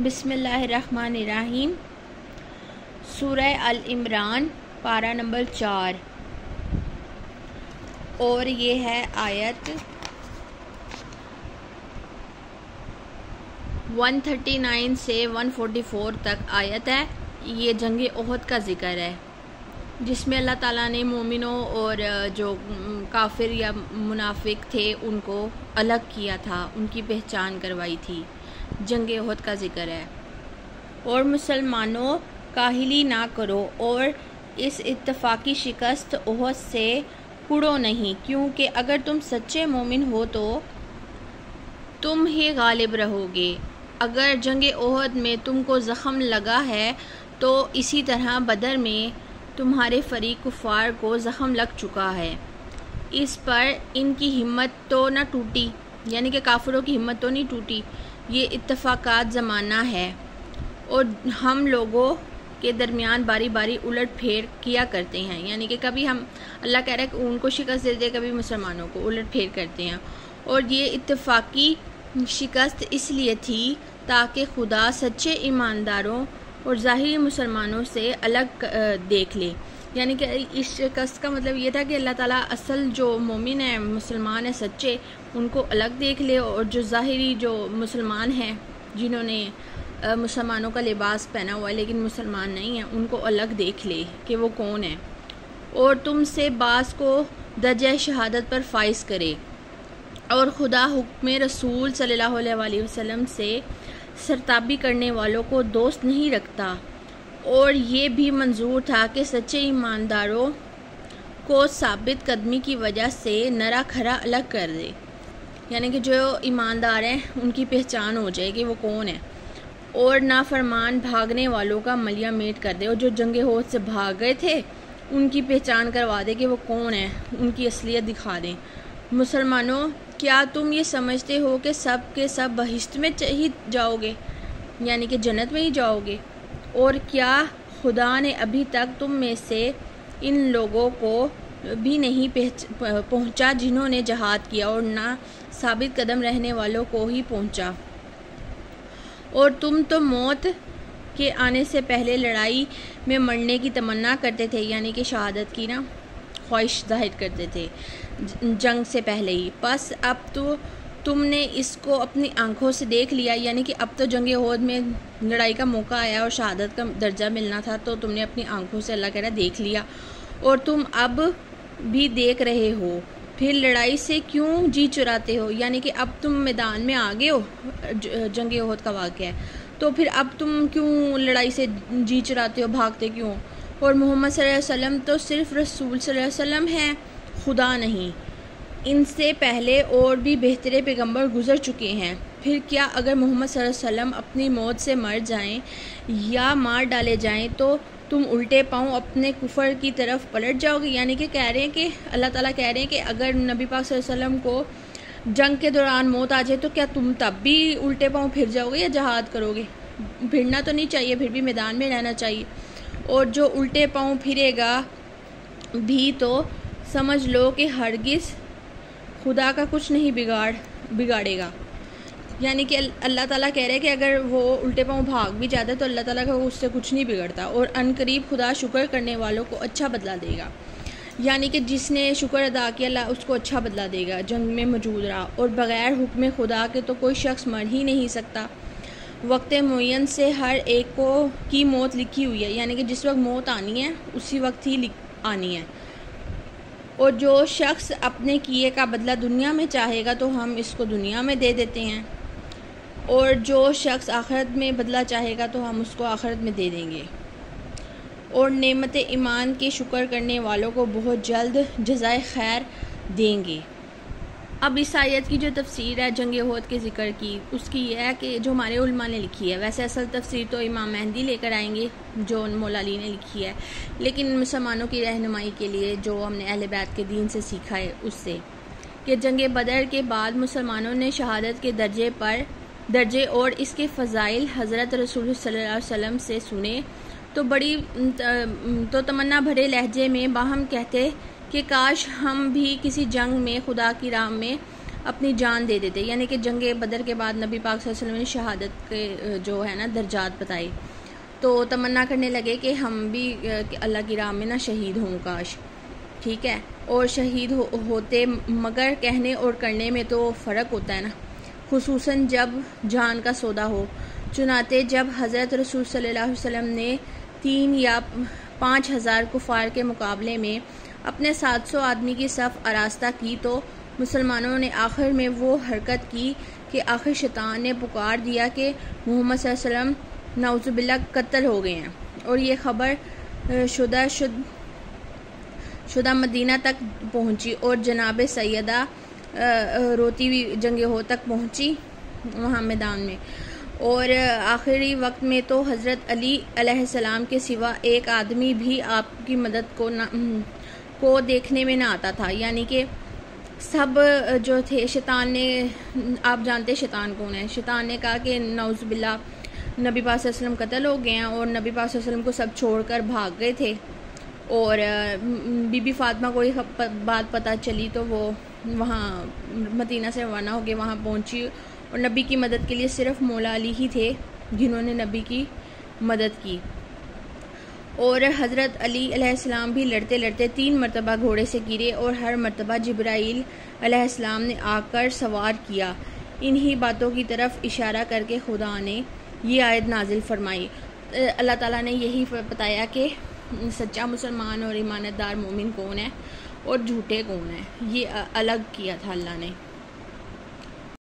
بسم اللہ الرحمن الرحیم۔ سورہ ال-عمران پارہ نمبر 4 اور یہ ہے آیت 139 سے 144 تک آیت ہے۔ یہ جنگ احد کا ذکر ہے جس میں اللہ تعالیٰ نے مومنوں اور جو کافر یا منافق تھے ان کو الگ کیا تھا، ان کی پہچان کروائی تھی۔ جنگ احد کا ذکر ہے۔ اور مسلمانوں کاہلی نہ کرو اور اس اتفاقی شکست احد سے کڑو نہیں، کیونکہ اگر تم سچے مومن ہو تو تم ہی غالب رہو گے۔ اگر جنگ احد میں تم کو زخم لگا ہے تو اسی طرح بدر میں تمہارے فریق کفار کو زخم لگ چکا ہے۔ اس پر ان کی ہمت تو نہ ٹوٹی، یعنی کہ کافروں کی ہمت تو نہیں ٹوٹی۔ یہ اتفاقات زمانہ ہے اور ہم لوگوں کے درمیان باری باری الٹ پھیر کیا کرتے ہیں، یعنی کہ کبھی ہم اللہ کہہ رہا ہے کہ ان کو شکست دیتے ہیں، کبھی مسلمانوں کو الٹ پھیر کرتے ہیں۔ اور یہ اتفاقی شکست اس لیے تھی تاکہ خدا سچے ایمانداروں اور ظاہری مسلمانوں سے الگ دیکھ لے، یعنی کہ اس شکست کا مطلب یہ تھا کہ اللہ تعالیٰ اصل جو مومن ہیں، مسلمان ہیں سچے، ان کو الگ دیکھ لے، اور جو ظاہری جو مسلمان ہیں جنہوں نے مسلمانوں کا لباس پہنا ہوا ہے لیکن مسلمان نہیں ہیں، ان کو الگ دیکھ لے کہ وہ کون ہیں۔ اور تم سے بعض کو درجہ شہادت پر فائز کرے، اور خدا حکم رسول صلی اللہ علیہ وسلم سے سرتابی کرنے والوں کو دوست نہیں رکھتا۔ اور یہ بھی منظور تھا کہ سچے ایمانداروں کو ثابت قدمی کی وجہ سے نرا کھرا الگ کر دے، یعنی کہ جو ایماندار ہیں ان کی پہچان ہو جائے کہ وہ کون ہے، اور نافرمان بھاگنے والوں کا ملیہ میٹ کر دے، اور جو جنگ احد سے بھاگ گئے تھے ان کی پہچان کروا دے کہ وہ کون ہے، ان کی اصلیت دکھا دیں۔ مسلمانوں کیا تم یہ سمجھتے ہو کہ سب کے سب بہشت میں ہی جاؤ گے، یعنی کہ جنت میں ہی جاؤ گے؟ اور کیا خدا نے ابھی تک تم میں سے ان لوگوں کو بھی نہیں پہنچا جنہوں نے جہاد کیا، اور نہ ثابت قدم رہنے والوں کو ہی پہنچا؟ اور تم تو موت کے آنے سے پہلے لڑائی میں مرنے کی تمنا کرتے تھے، یعنی کہ شہادت کی نا خواہش ظاہر کرتے تھے جنگ سے پہلے ہی، پس اب تو تم نے اس کو اپنی آنکھوں سے دیکھ لیا، یعنی کہ اب تو جنگ احد میں لڑائی کا موقع آیا اور شہادت کا درجہ ملنا تھا، تو تم نے اپنی آنکھوں سے اللہ کہہ رہا دیکھ لیا، اور تم اب بھی دیکھ رہے ہو، پھر لڑائی سے کیوں جی چراتے ہو؟ یعنی کہ اب تم میدان میں آ گئے ہو، جنگ احد کا واقعہ ہے، تو پھر اب تم کیوں لڑائی سے جی چراتے ہو، بھاگتے کیوں؟ اور محمد صلی اللہ علیہ وسلم تو صرف رسول صلی اللہ علیہ وسلم ہیں، خدا نہیں۔ ان سے پہلے اور بھی بہترے پیغمبر گزر چکے ہیں، پھر کیا اگر محمد صلی اللہ علیہ وسلم اپنی موت سے مر جائیں یا مار ڈالے جائیں تو تم الٹے پاؤں اپنے کفر کی طرف پلٹ جاؤ گے؟ یعنی کہ کہہ رہے ہیں کہ اللہ تعالیٰ کہہ رہے ہیں کہ اگر نبی پاک صلی اللہ علیہ وسلم کو جنگ کے دوران موت آ جائے تو کیا تم تب بھی الٹے پاؤں پھر جاؤ گے یا جہاد کرو گے؟ پھرنا تو نہیں چاہیے، پھر بھی میدان میں رہنا چاہیے۔ اور جو الٹے پاؤں پھرے گا بھی تو سمجھ لو کہ ہرگز خدا کا کچھ نہیں بگاڑے گا، یعنی کہ اللہ تعالیٰ کہہ رہے ہیں کہ اگر وہ الٹے پاؤں بھاگ بھی جاتا ہے تو اللہ تعالیٰ کا اس سے کچھ نہیں بگڑتا، اور ان قریب خدا شکر کرنے والوں کو اچھا بدلہ دے گا، یعنی کہ جس نے شکر ادا کیا اللہ اس کو اچھا بدلہ دے گا، جنگ میں موجود رہا۔ اور بغیر حکم خدا کے تو کوئی شخص مر ہی نہیں سکتا، وقت معین سے ہر ایک کی موت لکھی ہوئی ہے، یعنی کہ جس وقت موت آنی ہے اسی وقت ہی آنی ہے۔ اور جو شخص اپنے کیے کا بدلہ دنیا میں چاہے گا تو ہم اس کو دنیا میں دے دیتے ہیں، اور جو شخص آخرت میں بدلہ چاہے گا تو ہم اس کو آخرت میں دے دیں گے، اور نعمت ایمان کے شکر کرنے والوں کو بہت جلد جزائے خیر دیں گے۔ اب اس آیت کی جو تفسیر ہے جنگ احد کے ذکر کی، اس کی یہ ہے کہ جو ہمارے علماء نے لکھی ہے، ویسے اصل تفسیر تو امام مہدی لے کر آئیں گے جو مولا علی نے لکھی ہے، لیکن مسلمانوں کی رہنمائی کے لیے جو ہم نے اہل بیت کے دین سے سیکھا ہے اس سے، کہ جنگ بدر کے بعد مسلمانوں نے شہادت کے درجے اور اس کے فضائل حضرت رسول صلی اللہ علیہ وسلم سے سنے تو تمنا بھرے لہجے میں باہم کہتے کہ کاش ہم بھی کسی جنگ میں خدا کی راہ میں اپنی جان دے دیتے. یعنی کہ جنگ بدر کے بعد نبی پاک صلی اللہ علیہ وسلم نے شہادت کے جو ہے نا درجات بتائے، تو تمنا کرنے لگے کہ ہم بھی اللہ کی راہ میں نا شہید ہوں کاش. ٹھیک ہے، اور شہید ہوتے، مگر کہنے اور کرنے میں تو فرق ہوتا ہے نا، خصوصاً جب جان کا سودا ہو. چنانچہ جب حضرت رسول صلی اللہ علیہ وسلم نے 3 یا 5 ہزار کفار کے مقابلے میں اپنے 700 آدمی کی صف آراستہ کی، تو مسلمانوں نے آخر میں وہ حرکت کی کہ آخر شیطان نے پکار دیا کہ محمد صلی اللہ علیہ وسلم نعوذ باللہ قتل ہو گئے ہیں، اور یہ خبر شدہ مدینہ تک پہنچی اور جناب سیدہ روتی ہوئی جنگ احد تک پہنچی وہاں میدان میں. اور آخری وقت میں تو حضرت علی علیہ السلام کے سوا ایک آدمی بھی آپ کی مدد کو دیکھنے میں نہ آتا تھا. یعنی کہ سب جو تھے، شیطان نے، آپ جانتے شیطان کون ہے، شیطان نے کہا کہ نعوذ باللہ نبی پاک صلی اللہ علیہ وسلم قتل ہو گئے ہیں، اور نبی پاک صلی اللہ علیہ وسلم کو سب چھوڑ کر بھاگ گئے تھے. اور بی بی فاطمہ کو یہ بات پتہ چلی تو وہ وہاں مدینہ سے روانہ ہو کے وہاں پہنچی، اور نبی کی مدد کے لیے صرف مولا علی ہی تھے جنہوں نے نبی کی مدد کی. اور حضرت علی علیہ السلام بھی لڑتے لڑتے 3 مرتبہ گھوڑے سے گرے، اور ہر مرتبہ جبرائیل علیہ السلام نے آ کر سوار کیا. انہی باتوں کی طرف اشارہ کر کے خدا نے یہ آیت نازل فرمائی. اللہ تعالیٰ نے یہی بتایا کہ سچا مسلمان اور ایماندار مومن کون ہے اور جھوٹے کون ہیں، یہ الگ کیا تھا اللہ نے.